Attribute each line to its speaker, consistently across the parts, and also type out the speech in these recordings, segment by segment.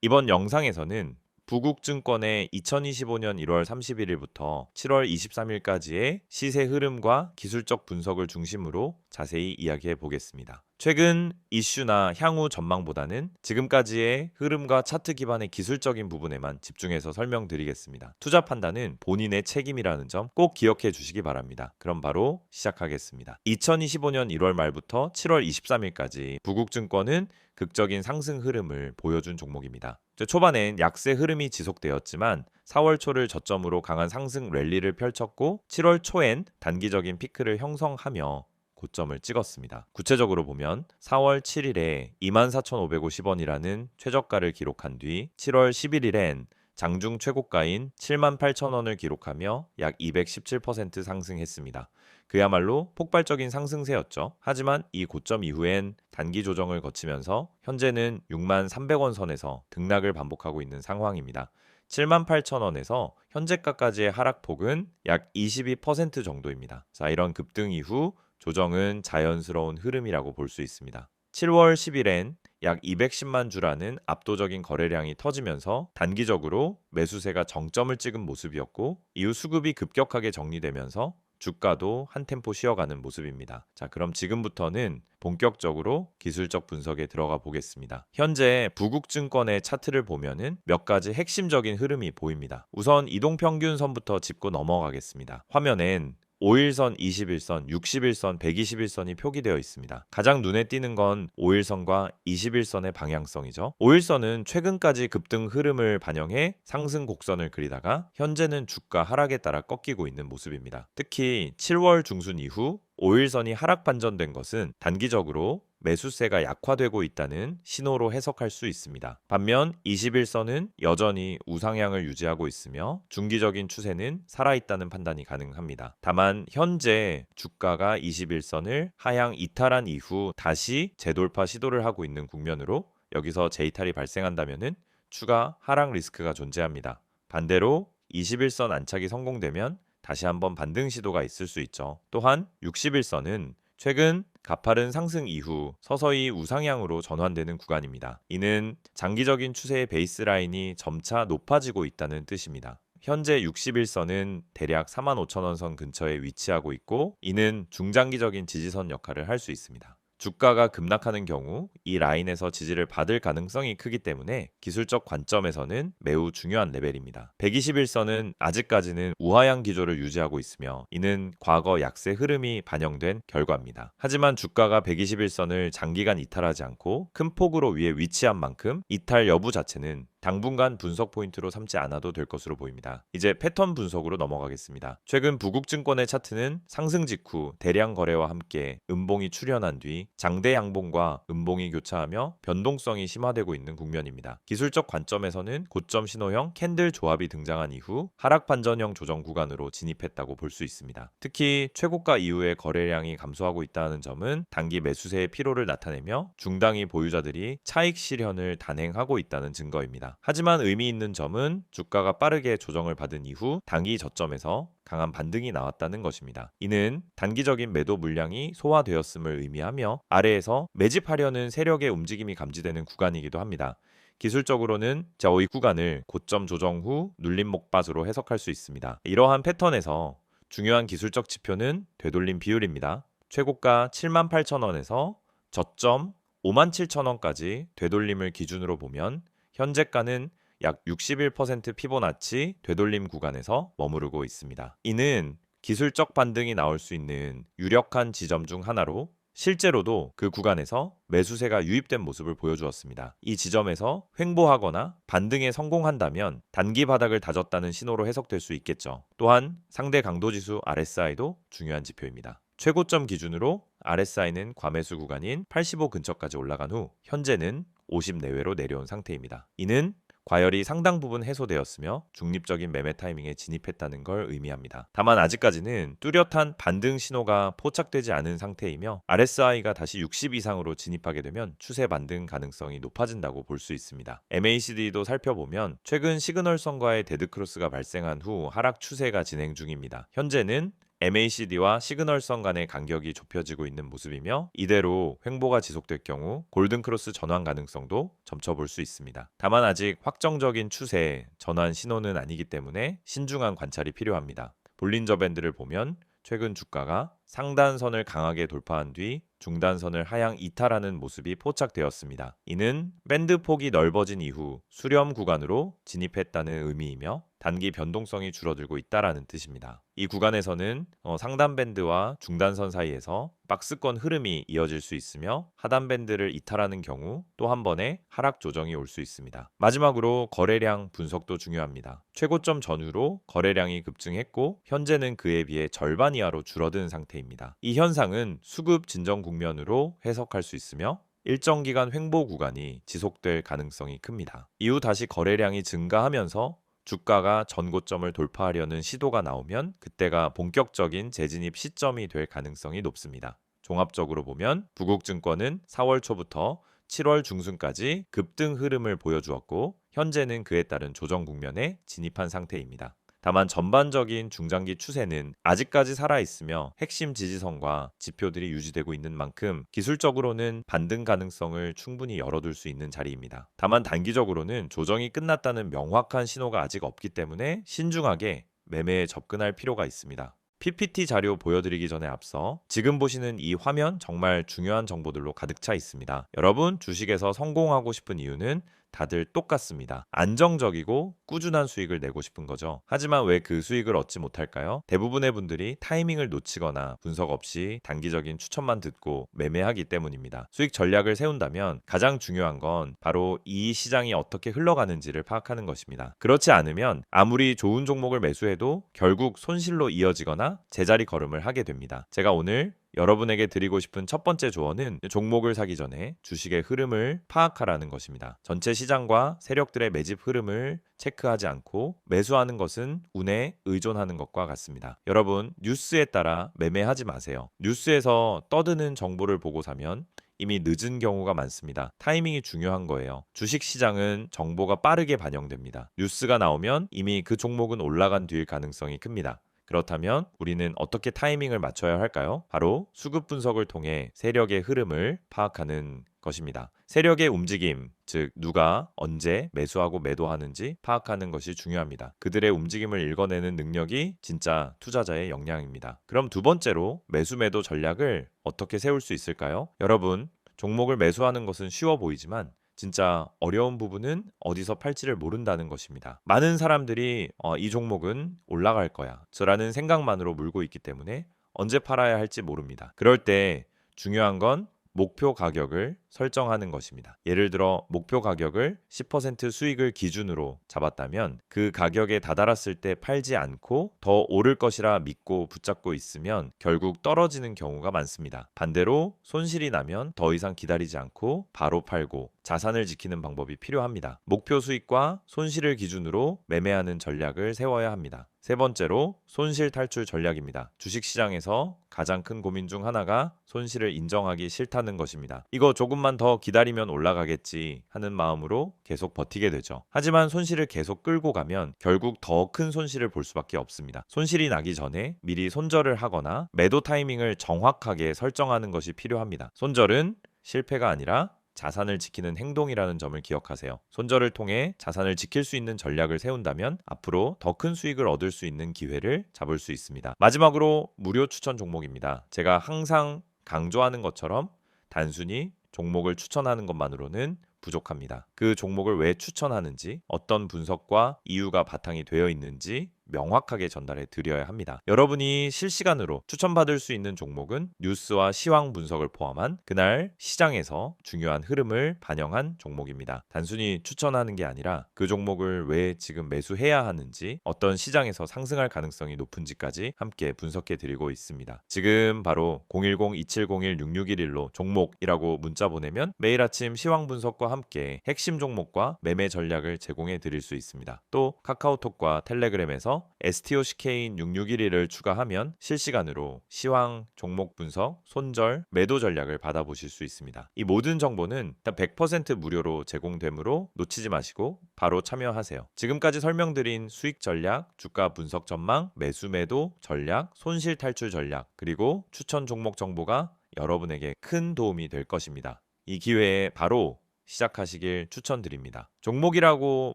Speaker 1: 이번 영상에서는 부국증권의 2025년 1월 31일부터 7월 23일까지의 시세 흐름과 기술적 분석을 중심으로 자세히 이야기해 보겠습니다. 최근 이슈나 향후 전망보다는 지금까지의 흐름과 차트 기반의 기술적인 부분에만 집중해서 설명드리겠습니다. 투자 판단은 본인의 책임이라는 점 꼭 기억해 주시기 바랍니다. 그럼 바로 시작하겠습니다. 2025년 1월 말부터 7월 23일까지 부국증권은 극적인 상승 흐름을 보여준 종목입니다. 초반엔 약세 흐름이 지속되었지만 4월 초를 저점으로 강한 상승 랠리를 펼쳤고 7월 초엔 단기적인 피크를 형성하며 고점을 찍었습니다. 구체적으로 보면 4월 7일에 24,550원이라는 최저가를 기록한 뒤 7월 11일엔 장중 최고가인 78,000원을 기록하며 약 217% 상승했습니다. 그야말로 폭발적인 상승세였죠. 하지만 이 고점 이후엔 단기 조정을 거치면서 현재는 63,300원 선에서 등락을 반복하고 있는 상황입니다. 78,000원에서 현재가까지의 하락폭은 약 22% 정도입니다. 자, 이런 급등 이후 조정은 자연스러운 흐름이라고 볼 수 있습니다. 7월 10일엔 약 210만 주라는 압도적인 거래량이 터지면서 단기적으로 매수세가 정점을 찍은 모습이었고 이후 수급이 급격하게 정리되면서 주가도 한 템포 쉬어가는 모습입니다. 자, 그럼 지금부터는 본격적으로 기술적 분석에 들어가 보겠습니다. 현재 부국증권의 차트를 보면은 몇 가지 핵심적인 흐름이 보입니다. 우선 이동평균선부터 짚고 넘어가겠습니다. 화면엔 5일선, 21선, 61선, 121선이 표기되어 있습니다. 가장 눈에 띄는 건 5일선과 21선의 방향성이죠. 5일선은 최근까지 급등 흐름을 반영해 상승 곡선을 그리다가 현재는 주가 하락에 따라 꺾이고 있는 모습입니다. 특히 7월 중순 이후 5일선이 하락 반전된 것은 단기적으로 매수세가 약화되고 있다는 신호로 해석할 수 있습니다. 반면 21선은 여전히 우상향을 유지하고 있으며 중기적인 추세는 살아있다는 판단이 가능합니다. 다만 현재 주가가 21선을 하향 이탈한 이후 다시 재돌파 시도를 하고 있는 국면으로 여기서 재이탈이 발생한다면 추가 하락 리스크가 존재합니다. 반대로 21선 안착이 성공되면 다시 한번 반등 시도가 있을 수 있죠. 또한 60일선은 최근 가파른 상승 이후 서서히 우상향으로 전환되는 구간입니다. 이는 장기적인 추세의 베이스라인이 점차 높아지고 있다는 뜻입니다. 현재 60일선은 대략 45,000원 선 근처에 위치하고 있고 이는 중장기적인 지지선 역할을 할 수 있습니다. 주가가 급락하는 경우 이 라인에서 지지를 받을 가능성이 크기 때문에 기술적 관점에서는 매우 중요한 레벨입니다. 121선은 아직까지는 우하향 기조를 유지하고 있으며 이는 과거 약세 흐름이 반영된 결과입니다. 하지만 주가가 121선을 장기간 이탈하지 않고 큰 폭으로 위에 위치한 만큼 이탈 여부 자체는 당분간 분석 포인트로 삼지 않아도 될 것으로 보입니다. 이제 패턴 분석으로 넘어가겠습니다. 최근 부국증권의 차트는 상승 직후 대량 거래와 함께 음봉이 출현한 뒤 장대 양봉과 음봉이 교차하며 변동성이 심화되고 있는 국면입니다. 기술적 관점에서는 고점 신호형 캔들 조합이 등장한 이후 하락 반전형 조정 구간으로 진입했다고 볼 수 있습니다. 특히 최고가 이후에 거래량이 감소하고 있다는 점은 단기 매수세의 피로를 나타내며 중당위 보유자들이 차익 실현을 단행하고 있다는 증거입니다. 하지만 의미 있는 점은 주가가 빠르게 조정을 받은 이후 단기 저점에서 강한 반등이 나왔다는 것입니다. 이는 단기적인 매도 물량이 소화되었음을 의미하며 아래에서 매집하려는 세력의 움직임이 감지되는 구간이기도 합니다. 기술적으로는 이 구간을 고점 조정 후 눌림 목밭으로 해석할 수 있습니다. 이러한 패턴에서 중요한 기술적 지표는 되돌림 비율입니다. 최고가 78,000원에서 저점 57,000원까지 되돌림을 기준으로 보면 현재가는 약 61% 피보나치 되돌림 구간에서 머무르고 있습니다. 이는 기술적 반등이 나올 수 있는 유력한 지점 중 하나로 실제로도 그 구간에서 매수세가 유입된 모습을 보여주었습니다. 이 지점에서 횡보하거나 반등에 성공한다면 단기 바닥을 다졌다는 신호로 해석될 수 있겠죠. 또한 상대 강도지수 RSI도 중요한 지표입니다. 최고점 기준으로 RSI는 과매수 구간인 85 근처까지 올라간 후 현재는 50 내외로 내려온 상태입니다. 이는 과열이 상당 부분 해소되었으며 중립적인 매매 타이밍에 진입했다는 걸 의미합니다. 다만 아직까지는 뚜렷한 반등 신호가 포착되지 않은 상태이며 RSI가 다시 60 이상으로 진입하게 되면 추세 반등 가능성이 높아진다고 볼 수 있습니다. MACD도 살펴보면 최근 시그널선과의 데드크로스가 발생한 후 하락 추세가 진행 중입니다. 현재는 MACD와 시그널선 간의 간격이 좁혀지고 있는 모습이며 이대로 횡보가 지속될 경우 골든크로스 전환 가능성도 점쳐볼 수 있습니다. 다만 아직 확정적인 추세, 전환 신호는 아니기 때문에 신중한 관찰이 필요합니다. 볼린저 밴드를 보면 최근 주가가 상단선을 강하게 돌파한 뒤 중단선을 하향 이탈하는 모습이 포착되었습니다. 이는 밴드 폭이 넓어진 이후 수렴 구간으로 진입했다는 의미이며 단기 변동성이 줄어들고 있다라는 뜻입니다. 이 구간에서는 상단 밴드와 중단선 사이에서 박스권 흐름이 이어질 수 있으며 하단 밴드를 이탈하는 경우 또 한 번의 하락 조정이 올 수 있습니다. 마지막으로 거래량 분석도 중요합니다. 최고점 전후로 거래량이 급증했고 현재는 그에 비해 절반 이하로 줄어든 상태입니다. 이 현상은 수급 진정 국면으로 해석할 수 있으며 일정 기간 횡보 구간이 지속될 가능성이 큽니다. 이후 다시 거래량이 증가하면서 주가가 전고점을 돌파하려는 시도가 나오면 그때가 본격적인 재진입 시점이 될 가능성이 높습니다. 종합적으로 보면 부국증권은 4월 초부터 7월 중순까지 급등 흐름을 보여주었고 현재는 그에 따른 조정 국면에 진입한 상태입니다. 다만 전반적인 중장기 추세는 아직까지 살아있으며 핵심 지지선과 지표들이 유지되고 있는 만큼 기술적으로는 반등 가능성을 충분히 열어둘 수 있는 자리입니다. 다만 단기적으로는 조정이 끝났다는 명확한 신호가 아직 없기 때문에 신중하게 매매에 접근할 필요가 있습니다. PPT 자료 보여드리기 전에 앞서 지금 보시는 이 화면 정말 중요한 정보들로 가득 차 있습니다. 여러분 주식에서 성공하고 싶은 이유는 다들 똑같습니다. 안정적이고 꾸준한 수익을 내고 싶은 거죠. 하지만 왜 그 수익을 얻지 못할까요? 대부분의 분들이 타이밍을 놓치거나 분석 없이 단기적인 추천만 듣고 매매하기 때문입니다. 수익 전략을 세운다면 가장 중요한 건 바로 이 시장이 어떻게 흘러가는지를 파악하는 것입니다. 그렇지 않으면 아무리 좋은 종목을 매수해도 결국 손실로 이어지거나 제자리 걸음을 하게 됩니다. 제가 오늘 여러분에게 드리고 싶은 첫 번째 조언은 종목을 사기 전에 주식의 흐름을 파악하라는 것입니다. 전체 시장과 세력들의 매집 흐름을 체크하지 않고 매수하는 것은 운에 의존하는 것과 같습니다. 여러분, 뉴스에 따라 매매하지 마세요. 뉴스에서 떠드는 정보를 보고 사면 이미 늦은 경우가 많습니다. 타이밍이 중요한 거예요. 주식 시장은 정보가 빠르게 반영됩니다. 뉴스가 나오면 이미 그 종목은 올라간 뒤일 가능성이 큽니다. 그렇다면 우리는 어떻게 타이밍을 맞춰야 할까요? 바로 수급 분석을 통해 세력의 흐름을 파악하는 것입니다. 세력의 움직임, 즉 누가 언제 매수하고 매도하는지 파악하는 것이 중요합니다. 그들의 움직임을 읽어내는 능력이 진짜 투자자의 역량입니다. 그럼 두 번째로 매수 매도 전략을 어떻게 세울 수 있을까요? 여러분, 종목을 매수하는 것은 쉬워 보이지만 진짜 어려운 부분은 어디서 팔지를 모른다는 것입니다. 많은 사람들이 이 종목은 올라갈 거야 라는 생각만으로 물고 있기 때문에 언제 팔아야 할지 모릅니다. 그럴 때 중요한 건 목표 가격을 설정하는 것입니다. 예를 들어 목표 가격을 10% 수익을 기준으로 잡았다면 그 가격에 다다랐을 때 팔지 않고 더 오를 것이라 믿고 붙잡고 있으면 결국 떨어지는 경우가 많습니다. 반대로 손실이 나면 더 이상 기다리지 않고 바로 팔고 자산을 지키는 방법이 필요합니다. 목표 수익과 손실을 기준으로 매매하는 전략을 세워야 합니다. 세 번째로 손실 탈출 전략입니다. 주식시장에서 가장 큰 고민 중 하나가 손실을 인정하기 싫다는 것입니다. 이거 조금만 더 기다리면 올라가겠지 하는 마음으로 계속 버티게 되죠. 하지만 손실을 계속 끌고 가면 결국 더 큰 손실을 볼 수밖에 없습니다. 손실이 나기 전에 미리 손절을 하거나 매도 타이밍을 정확하게 설정하는 것이 필요합니다. 손절은 실패가 아니라 자산을 지키는 행동이라는 점을 기억하세요. 손절을 통해 자산을 지킬 수 있는 전략을 세운다면 앞으로 더 큰 수익을 얻을 수 있는 기회를 잡을 수 있습니다. 마지막으로 무료 추천 종목입니다. 제가 항상 강조하는 것처럼 단순히 종목을 추천하는 것만으로는 부족합니다. 그 종목을 왜 추천하는지, 어떤 분석과 이유가 바탕이 되어 있는지 명확하게 전달해 드려야 합니다. 여러분이 실시간으로 추천받을 수 있는 종목은 뉴스와 시황 분석을 포함한 그날 시장에서 중요한 흐름을 반영한 종목입니다. 단순히 추천하는 게 아니라 그 종목을 왜 지금 매수해야 하는지, 어떤 시장에서 상승할 가능성이 높은지까지 함께 분석해 드리고 있습니다. 지금 바로 010-2701-6611로 종목이라고 문자 보내면 매일 아침 시황 분석과 함께 핵심 종목과 매매 전략을 제공해 드릴 수 있습니다. 또 카카오톡과 텔레그램에서 STOCK인 6611을 추가하면 실시간으로 시황, 종목 분석, 손절, 매도 전략을 받아보실 수 있습니다. 이 모든 정보는 일단 100% 무료로 제공되므로 놓치지 마시고 바로 참여하세요. 지금까지 설명드린 수익 전략, 주가 분석 전망, 매수 매도 전략, 손실 탈출 전략, 그리고 추천 종목 정보가 여러분에게 큰 도움이 될 것입니다. 이 기회에 바로 시작하시길 추천드립니다. 종목이라고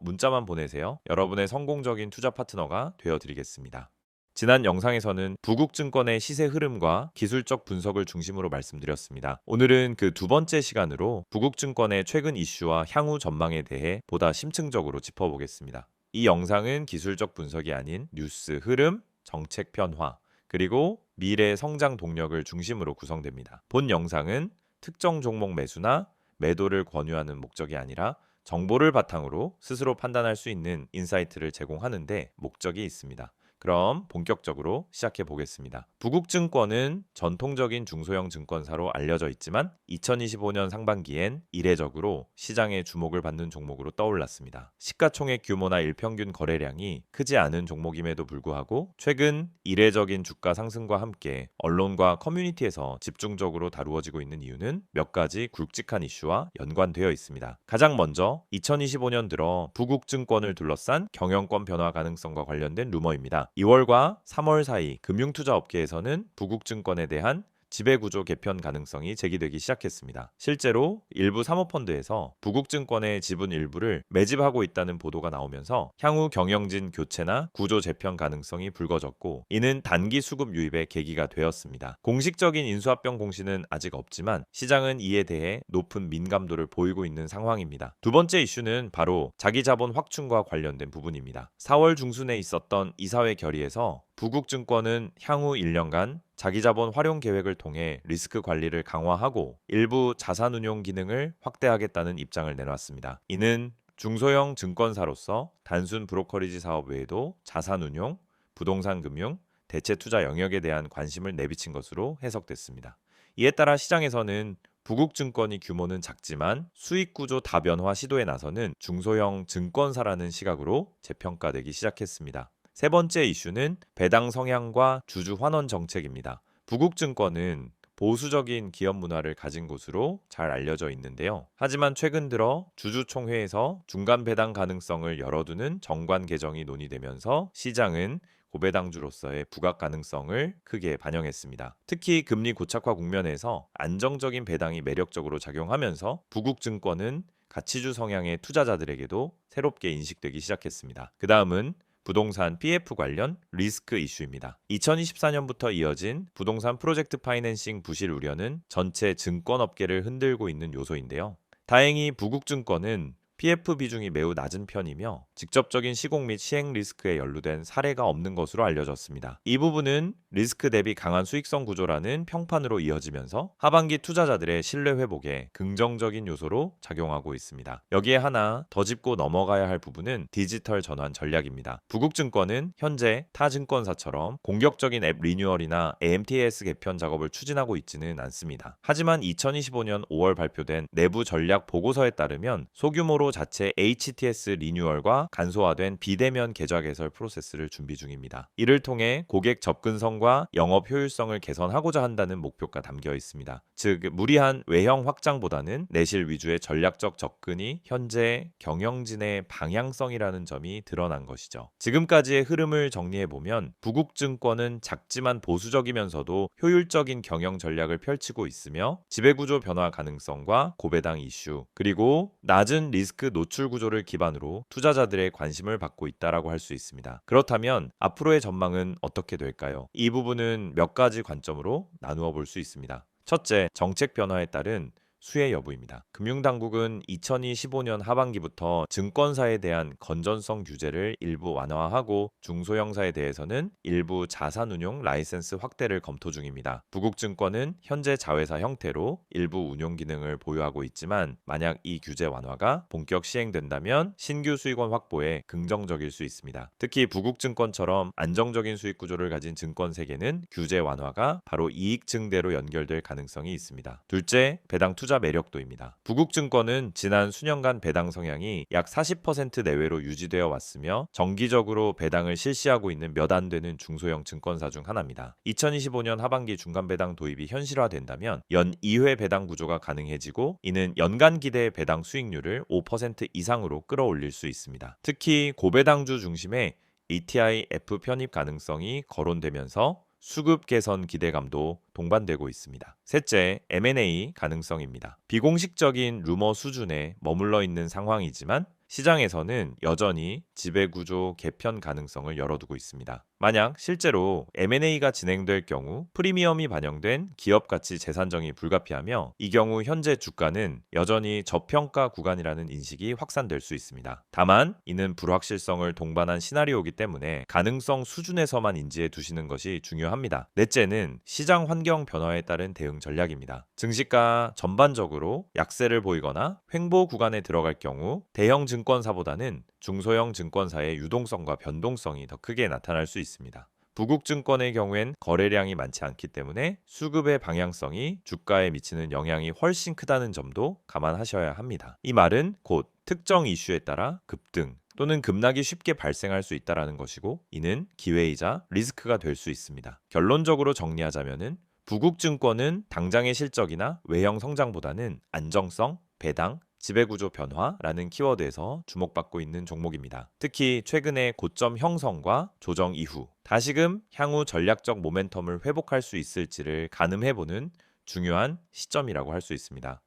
Speaker 1: 문자만 보내세요. 여러분의 성공적인 투자 파트너가 되어드리겠습니다. 지난 영상에서는 부국증권의 시세 흐름과 기술적 분석을 중심으로 말씀드렸습니다. 오늘은 그 두 번째 시간으로 부국증권의 최근 이슈와 향후 전망에 대해 보다 심층적으로 짚어보겠습니다. 이 영상은 기술적 분석이 아닌 뉴스 흐름, 정책 변화, 그리고 미래 성장 동력을 중심으로 구성됩니다. 본 영상은 특정 종목 매수나 매도를 권유하는 목적이 아니라 정보를 바탕으로 스스로 판단할 수 있는 인사이트를 제공하는 데 목적이 있습니다. 그럼 본격적으로 시작해 보겠습니다. 부국증권은 전통적인 중소형 증권사로 알려져 있지만 2025년 상반기엔 이례적으로 시장의 주목을 받는 종목으로 떠올랐습니다. 시가총액 규모나 일평균 거래량이 크지 않은 종목임에도 불구하고 최근 이례적인 주가 상승과 함께 언론과 커뮤니티에서 집중적으로 다루어지고 있는 이유는 몇 가지 굵직한 이슈와 연관되어 있습니다. 가장 먼저 2025년 들어 부국증권을 둘러싼 경영권 변화 가능성과 관련된 루머입니다. 2월과 3월 사이 금융투자 업계에서는 부국증권에 대한 지배구조 개편 가능성이 제기되기 시작했습니다. 실제로 일부 사모펀드에서 부국증권의 지분 일부를 매집하고 있다는 보도가 나오면서 향후 경영진 교체나 구조 재편 가능성이 불거졌고 이는 단기 수급 유입의 계기가 되었습니다. 공식적인 인수합병 공시는 아직 없지만 시장은 이에 대해 높은 민감도를 보이고 있는 상황입니다. 두 번째 이슈는 바로 자기자본 확충과 관련된 부분입니다. 4월 중순에 있었던 이사회 결의에서 부국증권은 향후 1년간 자기자본 활용 계획을 통해 리스크 관리를 강화하고 일부 자산운용 기능을 확대하겠다는 입장을 내놨습니다. 이는 중소형 증권사로서 단순 브로커리지 사업 외에도 자산운용, 부동산 금융, 대체 투자 영역에 대한 관심을 내비친 것으로 해석됐습니다. 이에 따라 시장에서는 부국증권이 규모는 작지만 수익구조 다변화 시도에 나서는 중소형 증권사라는 시각으로 재평가되기 시작했습니다. 세 번째 이슈는 배당 성향과 주주 환원 정책입니다. 부국증권은 보수적인 기업 문화를 가진 곳으로 잘 알려져 있는데요. 하지만 최근 들어 주주총회에서 중간 배당 가능성을 열어두는 정관 개정이 논의되면서 시장은 고배당주로서의 부각 가능성을 크게 반영했습니다. 특히 금리 고착화 국면에서 안정적인 배당이 매력적으로 작용하면서 부국증권은 가치주 성향의 투자자들에게도 새롭게 인식되기 시작했습니다. 그 다음은 부동산 PF 관련 리스크 이슈입니다. 2024년부터 이어진 부동산 프로젝트 파이낸싱 부실 우려는 전체 증권업계를 흔들고 있는 요소인데요. 다행히 부국증권은 PF 비중이 매우 낮은 편이며 직접적인 시공 및 시행 리스크에 연루된 사례가 없는 것으로 알려졌습니다. 이 부분은 리스크 대비 강한 수익성 구조라는 평판으로 이어지면서 하반기 투자자들의 신뢰 회복에 긍정적인 요소로 작용하고 있습니다. 여기에 하나 더 짚고 넘어가야 할 부분은 디지털 전환 전략입니다. 부국증권은 현재 타 증권사처럼 공격적인 앱 리뉴얼이나 AMTS 개편 작업을 추진하고 있지는 않습니다. 하지만 2025년 5월 발표된 내부 전략 보고서에 따르면 소규모로 자체 HTS 리뉴얼과 간소화된 비대면 계좌 개설 프로세스를 준비 중입니다. 이를 통해 고객 접근성과 영업 효율성을 개선하고자 한다는 목표가 담겨 있습니다. 즉 무리한 외형 확장보다는 내실 위주의 전략적 접근이 현재 경영진의 방향성이라는 점이 드러난 것이죠. 지금까지의 흐름을 정리해보면 부국증권은 작지만 보수적이면서도 효율적인 경영 전략을 펼치고 있으며 지배구조 변화 가능성과 고배당 이슈 그리고 낮은 리스크 노출 구조를 기반으로 투자자들의 관심을 받고 있다라고 할 수 있습니다. 그렇다면 앞으로의 전망은 어떻게 될까요? 이 부분은 몇 가지 관점으로 나누어 볼 수 있습니다. 첫째, 정책 변화에 따른 수혜 여부입니다. 금융당국은 2025년 하반기부터 증권사에 대한 건전성 규제를 일부 완화하고 중소형사에 대해서는 일부 자산운용 라이센스 확대를 검토 중입니다. 부국증권은 현재 자회사 형태로 일부 운용 기능을 보유하고 있지만 만약 이 규제 완화가 본격 시행된다면 신규 수익원 확보에 긍정적일 수 있습니다. 특히 부국증권처럼 안정적인 수익 구조를 가진 증권 세계는 규제 완화가 바로 이익 증대로 연결될 가능성이 있습니다. 둘째, 배당 투자 투자 매력도입니다. 부국증권은 지난 수년간 배당 성향이 약 40% 내외로 유지되어 왔으며 정기적으로 배당을 실시하고 있는 몇 안 되는 중소형 증권사 중 하나입니다. 2025년 하반기 중간 배당 도입이 현실화된다면 연 2회 배당 구조가 가능해지고 이는 연간 기대 배당 수익률을 5% 이상으로 끌어올릴 수 있습니다. 특히 고배당주 중심의 ETF 편입 가능성이 거론되면서 수급 개선 기대감도 동반되고 있습니다. 셋째, M&A 가능성입니다. 비공식적인 루머 수준에 머물러 있는 상황이지만 시장에서는 여전히 지배구조 개편 가능성을 열어두고 있습니다. 만약 실제로 M&A가 진행될 경우 프리미엄이 반영된 기업가치 재산정이 불가피하며 이 경우 현재 주가는 여전히 저평가 구간이라는 인식이 확산될 수 있습니다. 다만 이는 불확실성을 동반한 시나리오이기 때문에 가능성 수준에서만 인지해 두시는 것이 중요합니다. 넷째는 시장 환경 변화에 따른 대응 전략입니다. 증시가 전반적으로 약세를 보이거나 횡보 구간에 들어갈 경우 대형 증권사보다는 중소형 증권사의 유동성과 변동성이 더 크게 나타날 수 있습니다. 부국증권의 경우엔 거래량이 많지 않기 때문에 수급의 방향성이 주가에 미치는 영향이 훨씬 크다는 점도 감안하셔야 합니다. 이 말은 곧 특정 이슈에 따라 급등 또는 급락이 쉽게 발생할 수 있다는 것이고 이는 기회이자 리스크가 될 수 있습니다. 결론적으로 정리하자면은 부국증권은 당장의 실적이나 외형 성장보다는 안정성, 배당, 지배구조 변화라는 키워드에서 주목받고 있는 종목입니다. 특히 최근의 고점 형성과 조정 이후 다시금 향후 전략적 모멘텀을 회복할 수 있을지를 가늠해보는 중요한 시점이라고 할 수 있습니다.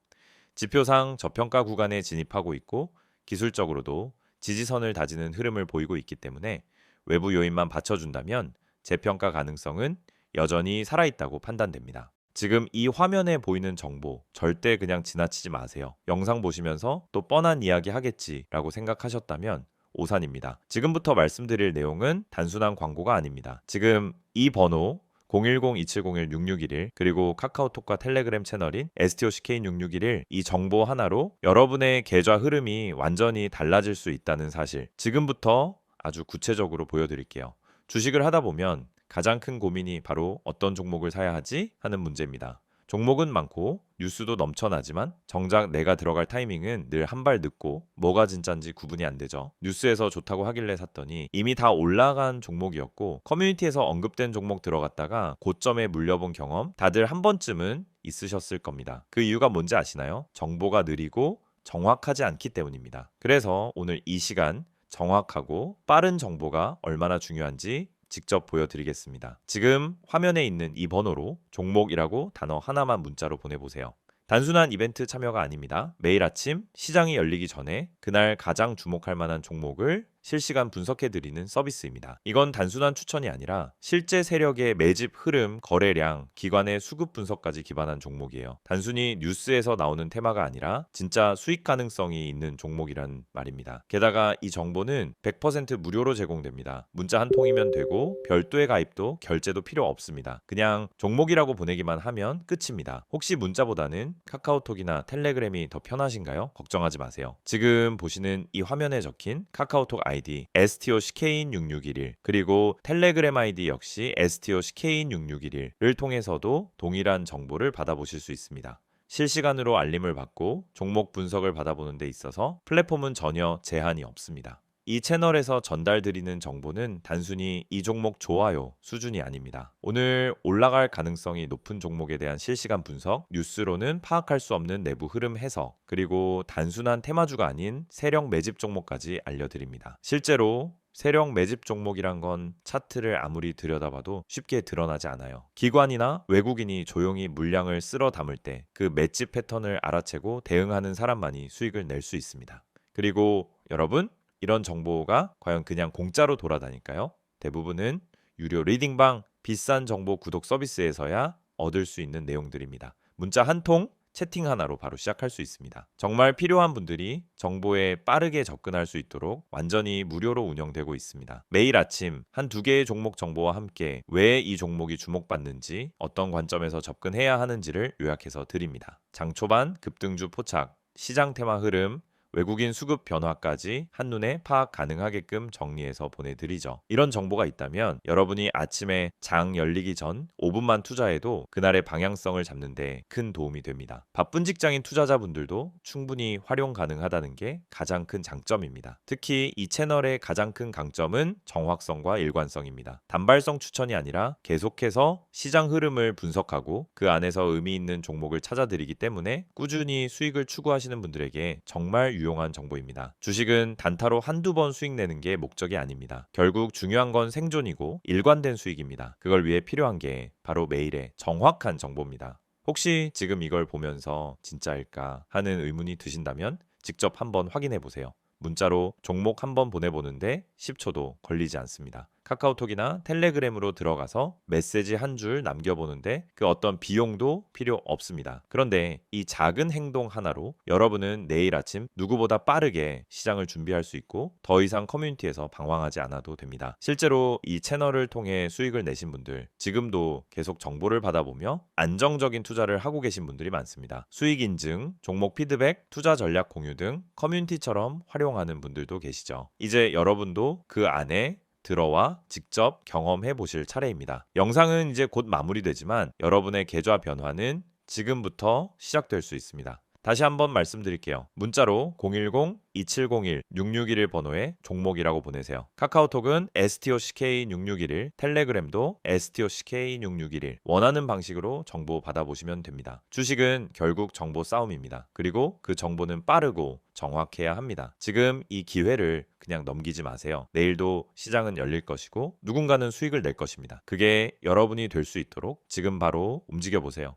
Speaker 1: 지표상 저평가 구간에 진입하고 있고 기술적으로도 지지선을 다지는 흐름을 보이고 있기 때문에 외부 요인만 받쳐준다면 재평가 가능성은 여전히 살아있다고 판단됩니다. 지금 이 화면에 보이는 정보 절대 그냥 지나치지 마세요. 영상 보시면서 또 뻔한 이야기 하겠지라고 생각하셨다면 오산입니다. 지금부터 말씀드릴 내용은 단순한 광고가 아닙니다. 지금 이 번호 010-2701-6611 그리고 카카오톡과 텔레그램 채널인 STOCK6611 이 정보 하나로 여러분의 계좌 흐름이 완전히 달라질 수 있다는 사실 지금부터 아주 구체적으로 보여드릴게요. 주식을 하다 보면 가장 큰 고민이 바로 어떤 종목을 사야 하지 하는 문제입니다. 종목은 많고 뉴스도 넘쳐나지만 정작 내가 들어갈 타이밍은 늘 한 발 늦고 뭐가 진짠지 구분이 안 되죠. 뉴스에서 좋다고 하길래 샀더니 이미 다 올라간 종목이었고 커뮤니티에서 언급된 종목 들어갔다가 고점에 물려본 경험 다들 한 번쯤은 있으셨을 겁니다. 그 이유가 뭔지 아시나요? 정보가 느리고 정확하지 않기 때문입니다. 그래서 오늘 이 시간 정확하고 빠른 정보가 얼마나 중요한지 직접 보여드리겠습니다. 지금 화면에 있는 이 번호로 종목이라고 단어 하나만 문자로 보내보세요. 단순한 이벤트 참여가 아닙니다. 매일 아침 시장이 열리기 전에 그날 가장 주목할 만한 종목을 실시간 분석해드리는 서비스입니다. 이건 단순한 추천이 아니라 실제 세력의 매집 흐름, 거래량, 기관의 수급 분석까지 기반한 종목이에요. 단순히 뉴스에서 나오는 테마가 아니라 진짜 수익 가능성이 있는 종목이란 말입니다. 게다가 이 정보는 100% 무료로 제공됩니다. 문자 한 통이면 되고 별도의 가입도 결제도 필요 없습니다. 그냥 종목이라고 보내기만 하면 끝입니다. 혹시 문자보다는 카카오톡이나 텔레그램이 더 편하신가요? 걱정하지 마세요. 지금 보시는 이 화면에 적힌 카카오톡 아이디 STOCK6611 그리고 텔레그램 아이디 역시 STOCK6611을 통해서도 동일한 정보를 받아보실 수 있습니다. 실시간으로 알림을 받고 종목 분석을 받아보는 데 있어서 플랫폼은 전혀 제한이 없습니다. 이 채널에서 전달드리는 정보는 단순히 이 종목 좋아요 수준이 아닙니다. 오늘 올라갈 가능성이 높은 종목에 대한 실시간 분석, 뉴스로는 파악할 수 없는 내부 흐름 해석, 그리고 단순한 테마주가 아닌 세력 매집 종목까지 알려드립니다. 실제로 세력 매집 종목이란 건 차트를 아무리 들여다봐도 쉽게 드러나지 않아요. 기관이나 외국인이 조용히 물량을 쓸어 담을 때 그 매집 패턴을 알아채고 대응하는 사람만이 수익을 낼 수 있습니다. 그리고 여러분, 이런 정보가 과연 그냥 공짜로 돌아다닐까요? 대부분은 유료 리딩방, 비싼 정보 구독 서비스에서야 얻을 수 있는 내용들입니다. 문자 한 통, 채팅 하나로 바로 시작할 수 있습니다. 정말 필요한 분들이 정보에 빠르게 접근할 수 있도록 완전히 무료로 운영되고 있습니다. 매일 아침 한두 개의 종목 정보와 함께 왜 이 종목이 주목받는지, 어떤 관점에서 접근해야 하는지를 요약해서 드립니다. 장 초반 급등주 포착, 시장 테마 흐름, 외국인 수급 변화까지 한눈에 파악 가능하게끔 정리해서 보내드리죠. 이런 정보가 있다면 여러분이 아침에 장 열리기 전 5분만 투자해도 그날의 방향성을 잡는데 큰 도움이 됩니다. 바쁜 직장인 투자자분들도 충분히 활용 가능하다는 게 가장 큰 장점입니다. 특히 이 채널의 가장 큰 강점은 정확성과 일관성입니다. 단발성 추천이 아니라 계속해서 시장 흐름을 분석하고 그 안에서 의미 있는 종목을 찾아드리기 때문에 꾸준히 수익을 추구하시는 분들에게 정말 유용한 정보입니다. 주식은 단타로 한두 번 수익 내는 게 목적이 아닙니다. 결국 중요한 건 생존이고 일관된 수익입니다. 그걸 위해 필요한 게 바로 매일의 정확한 정보입니다. 혹시 지금 이걸 보면서 진짜일까 하는 의문이 드신다면 직접 한번 확인해 보세요. 문자로 종목 한번 보내보는데 10초도 걸리지 않습니다. 카카오톡이나 텔레그램으로 들어가서 메시지 한 줄 남겨보는데 그 어떤 비용도 필요 없습니다. 그런데 이 작은 행동 하나로 여러분은 내일 아침 누구보다 빠르게 시장을 준비할 수 있고 더 이상 커뮤니티에서 방황하지 않아도 됩니다. 실제로 이 채널을 통해 수익을 내신 분들, 지금도 계속 정보를 받아보며 안정적인 투자를 하고 계신 분들이 많습니다. 수익 인증, 종목 피드백, 투자 전략 공유 등 커뮤니티처럼 활용하는 분들도 계시죠. 이제 여러분도 그 안에 들어와 직접 경험해 보실 차례입니다. 영상은 이제 곧 마무리되지만 여러분의 계좌 변화는 지금부터 시작될 수 있습니다. 다시 한번 말씀드릴게요. 문자로 010-2701-6611 번호에 종목이라고 보내세요. 카카오톡은 STOCK6611, 텔레그램도 STOCK6611 원하는 방식으로 정보 받아보시면 됩니다. 주식은 결국 정보 싸움입니다. 그리고 그 정보는 빠르고 정확해야 합니다. 지금 이 기회를 그냥 넘기지 마세요. 내일도 시장은 열릴 것이고 누군가는 수익을 낼 것입니다. 그게 여러분이 될 수 있도록 지금 바로 움직여 보세요.